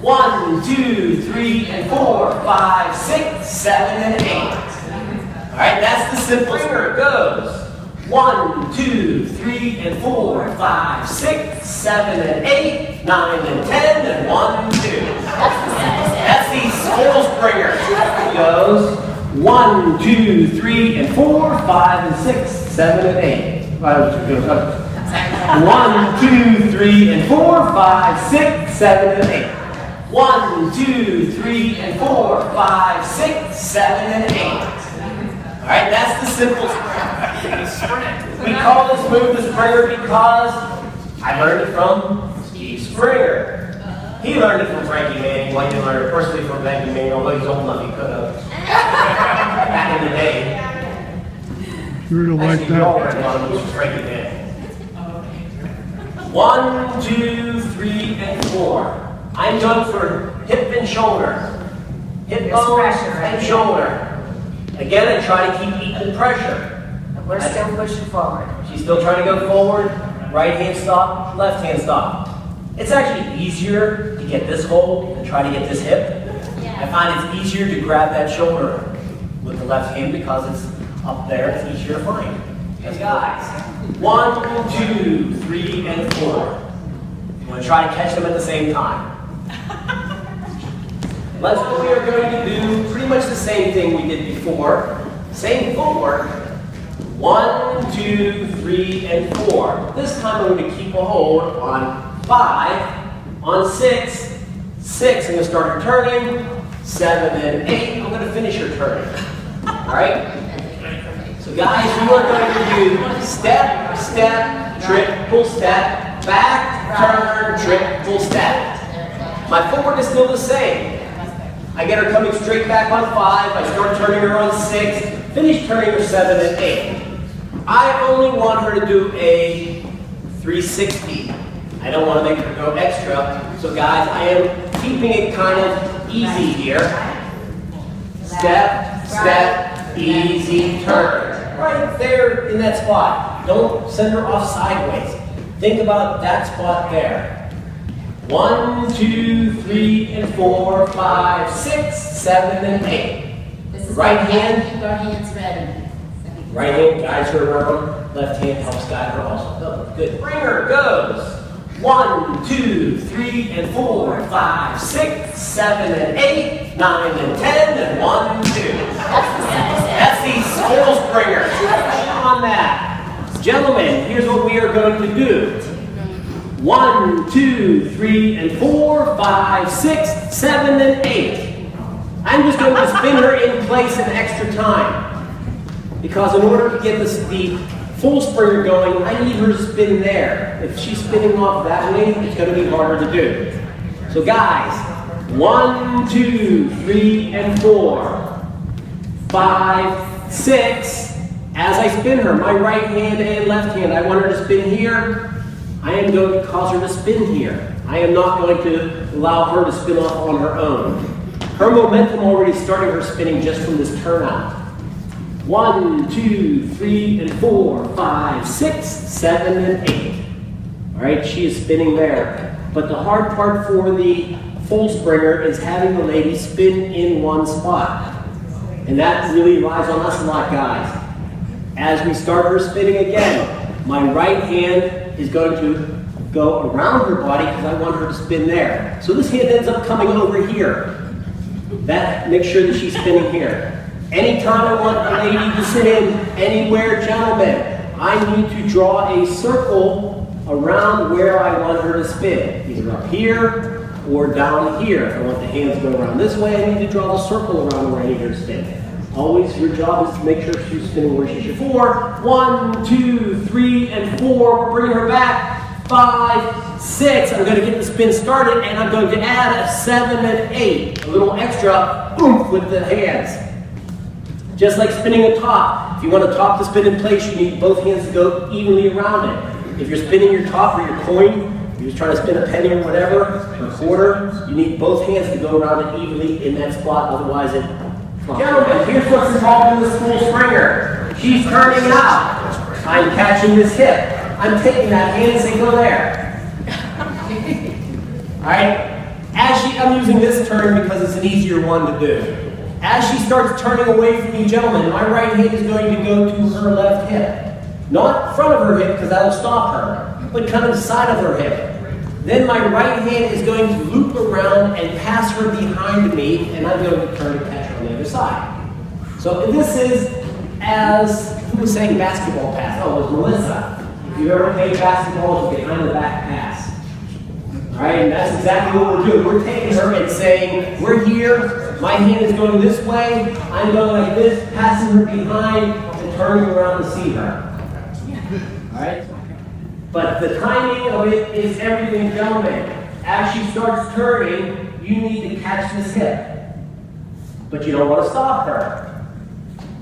1, 2, 3, and 4, 5, 6, 7, and 8. All right, that's the simple springer. It goes 1, 2, 3, and 4, 5, 6, 7, and 8, 9, and 10, and 1, 2. That's the full springer. It goes 1, 2, 3, and 4, 5, and 6, 7, and 8. 1, 2, 3, and 4, 5, 6, 7, and 8. 1, 2, 3, and 4, 5, 6, 7, and 8. All right, that's the simple sprint. We call this move the springer because I learned it from Steve Springer. He learned it from Frankie Manning. Well, he didnlearn it personally from Frankie Manning, although he's old enough he could have. Back in the day. You're gonna like Actually, we all learned a lot of moves from Frankie Manning. 1, 2, 3, and 4. I'm going for hip and shoulder. Hip bones and shoulder. Again, I try to keep equal pressure. We're still pushing forward. She's still trying to go forward. Right hand stop, left hand stop. It's actually easier to get this hold than try to get this hip. I find it's easier to grab that shoulder with the left hand because it's up there. It's easier to find. Yes, guys. 1, 2, 3, and 4. You want to try to catch them at the same time. That's what we are going to do. Pretty much the same thing we did before. Same footwork. 1, 2, 3, and 4. This time I'm going to keep a hold on 5, on 6, 6. I'm going to start her turning. 7 and 8. I'm going to finish her turning. All right? So guys, we are going to do step, step, triple step, back, turn, triple step. My footwork is still the same. I get her coming straight back on 5. I start turning her on 6. Finish turning her 7 and 8. I only want her to do a 360. I don't want to make her go extra. So guys, I am keeping it kind of easy here. Step, step, easy turn. Right there in that spot. Don't send her off sideways. Think about that spot there. 1, 2, 3, and 4, 5, 6, 7, and 8. This is right hand. Keep our hands ready. Right hand guides her around. Left hand helps guide her also. Oh, good. Springer goes 1, 2, 3, and 4, 5, 6, 7, and 8, 9, and 10, and 1, 2. That's the full springer. On that. Gentlemen, here's what we are going to do. 1, 2, 3, and 4, 5, 6, 7, and 8. I'm just going to spin her in place an extra time. Because in order to get the full springer going, I need her to spin there. If she's spinning off that way, it's going to be harder to do. So guys, 1, 2, 3, and 4, 5, 6. As I spin her, my right hand and left hand, I want her to spin here. I am going to cause her to spin here. I am not going to allow her to spin off on her own. Her momentum already started her spinning just from this turnout. 1, 2, 3, and 4, 5, 6, 7, and 8. All right, she is spinning there. But the hard part for the full springer is having the lady spin in one spot. And that really relies on us a lot, guys. As we start her spinning again, my right hand is going to go around her body because I want her to spin there. So this hand ends up coming over here. That makes sure that she's spinning here. Anytime I want a lady to sit in anywhere, gentlemen, I need to draw a circle around where I want her to spin. Either up here or down here. If I want the hands to go around this way, I need to draw the circle around where I need her to spin. Always, your job is to make sure she's spinning where she should. 4, 1, 2, 3, and 4. We're bringing her back. 5, 6. I'm going to get the spin started, and I'm going to add a 7 and 8. A little extra oomph with the hands. Just like spinning a top. If you want a top to spin in place, you need both hands to go evenly around it. If you're spinning your top or your coin, you're just trying to spin a penny or whatever, or a quarter, you need both hands to go around it evenly in that spot, otherwise it flops. Gentlemen, here's what's involved in the full springer. She's turning out. I'm catching this hip. I'm taking that hand and say, go there. Alright? I'm using this turn because it's an easier one to do. As she starts turning away from you gentlemen, my right hand is going to go to her left hip. Not front of her hip because that will stop her, but kind of the side of her hip. Then my right hand is going to loop around and pass her behind me, and I'm going to turn and catch her on the other side. So this is as, who was saying basketball pass? Oh, it was Melissa. If you've ever played basketball, it's a behind the back pass. All right, and that's exactly what we're doing. We're taking her and saying, we're here, my hand is going this way, I'm going like this, passing her behind and turning around to see her. All right? But the timing of it is everything, gentlemen. As she starts turning, you need to catch this hip. But you don't want to stop her.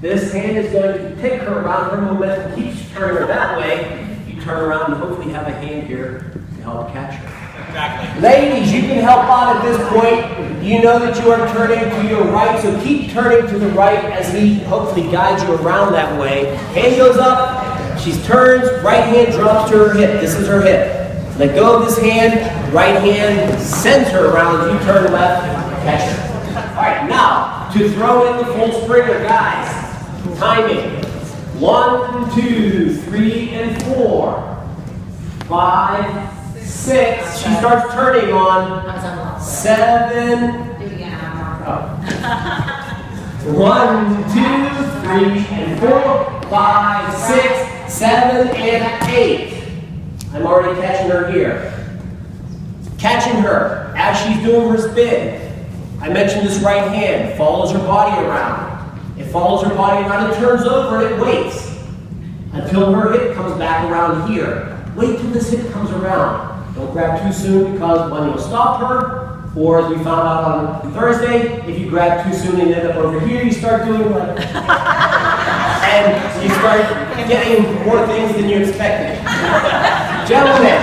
This hand is going to pick her around. Her momentum keeps turning her that way. You turn around and hopefully have a hand here to help catch her. Exactly. Ladies, you can help out at this point. You know that you are turning to your right, so keep turning to the right as he hopefully guides you around that way. Hand goes up. She turns, right hand drops to her hip. This is her hip. Let go of this hand, right hand sends her around. You turn left, catch her. All right, now to throw in the full springer, guys. Timing. 1, 2, 3, and 4. 5, 6. She starts turning on 7. 1, 2, 3, and 4, 5, 6, 7, and 8. I'm already catching her here. Catching her as she's doing her spin. I mentioned this right hand follows her body around. It follows her body around, it turns over, and it waits until her hip comes back around here. Wait till this hip comes around. Don't grab too soon because one, you'll stop her, or as we found out on Thursday, if you grab too soon and end up over here, you start doing like and you start getting more things than you expected. Gentlemen,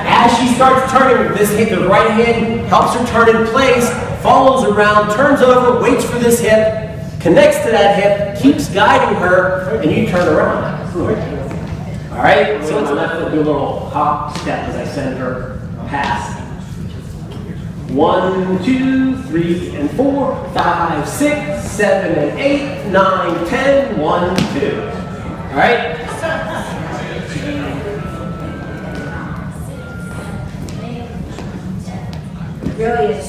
as she starts turning, this hip, the right hand helps her turn in place, follows around, turns over, waits for this hip, connects to that hip, keeps guiding her, and you turn around. All right, so I'm going to do a little hop step as I send her past. 1, 2, 3, and 4, 5, 6, 7, and 8, 9, 10, 1, 2. All right? Really, it's